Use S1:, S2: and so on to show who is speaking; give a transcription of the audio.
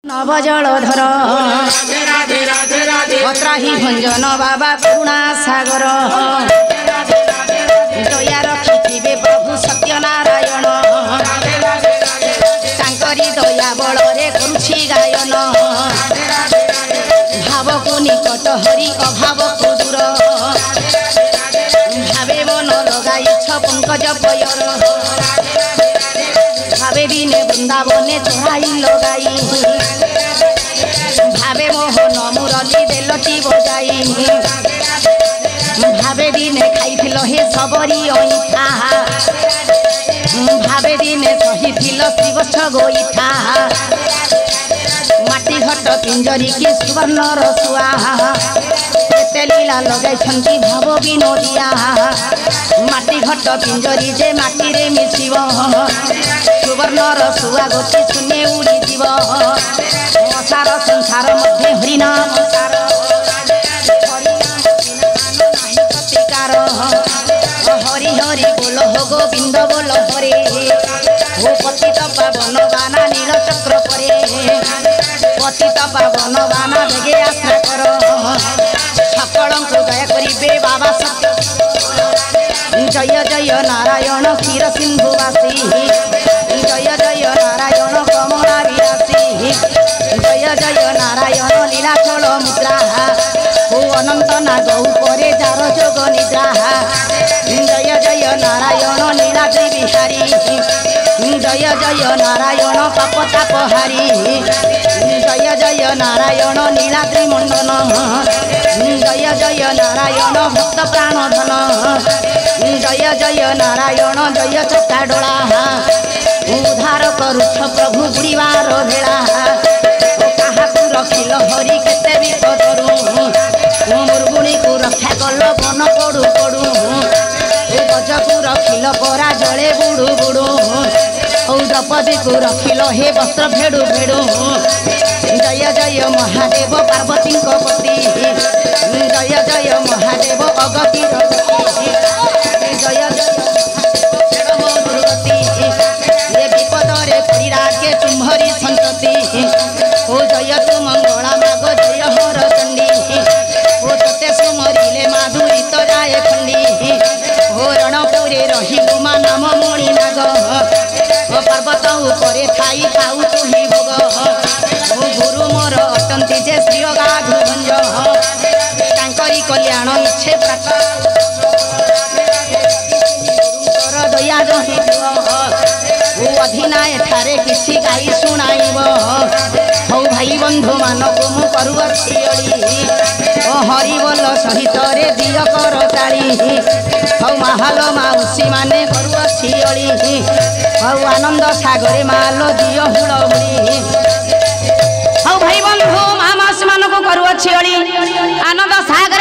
S1: नवजलधर अत्राही भंजन बाबा करुणा सागर दया रखिथिबे प्रभु सत्यनारायण तांकरी दया बलरे करुछि गायन भावको निकट हरि अभाव को दूर भावे मन लगाइछ पंकज पयर भावे दिने वृंदावने चढ़ाई लगाई भावे मोहन मुरली बेलटी बजाई भावे दिने खाइथिल हे सबरी अइठा भावे दिने सहिथिल श्रीवत्स गोइठा माटी घट पिंजरी की सुवर्ण रसुआ केते लीला लगाइछंती भाव विनोदिया माटी घट पिंजरी जे माटी रे मिसिब सुवर्ण रसुआ गोटी सुने उड़ी जीव सार संसार मध्य हरिनाम सार हरि हरि बोल हो गोविंद बोल हरे हो पतित पावन बाना नील चक्र परे पतित पावन बाना बेगे आश्रा कर सकलंकु दया करिबे बाबा सत्य जय जय नारायण क्षीर सिंधुवासी जय जय नारायण कमला विलासी जय जय नारायण लीलाचल मुद्रा हो अनंत नाग उपरे जार जोग निद्रा जय जय नारायण नीलाद्रि बिहारी जय जय नारायण पापतापहारी जय जय नारायण नीलाद्रि मंडन जय जय नारायण भक्त प्राणधन जय जय नारायण जय चकाडोला उद्धार करुछ प्रभु बुड़ीवार भेला काहाकु रखिल हरि केते विपदरू मुर्गुणी को रक्षा कल बन पड़ू पड़ू गजकु रखिल परा जले बुड़ू बुड़ू द्रौपदी को रखिल हे वस्त्र भेड़ू भेड़ू जय जय महादेव पार्वती पति जय जय महादेव अगति जय दुर्गति ये विपद रे परिरागे तुम्हारी संतति ओ जय तु मंगला माग जय हर चंडी ओ तते सुमरिले माधुरी तो जाए खंडी ओ रणपुरे रही गुमा नाम मणि नाग ओ पर्वत उपरे थाई खाऊ तुही भोग ओ गुरु मोर अटंती जे श्री गाधु भंज तांकरी कल्याण इच्छे प्राप्त दया जही ओ अधिनाय ठारे किछि गाई सुनाइब हौ भाई बंधु मानक मु करुअछि अड़ी ओ हरि बोल सहित रे दिय कर ताड़ी हौ महाल माउसी माने करुअछि अड़ी हौ आनंद सागरे माल दिय हुलहुली हौ भाई बंधु मामासी मानक करुअछि अड़ी आनंद सागर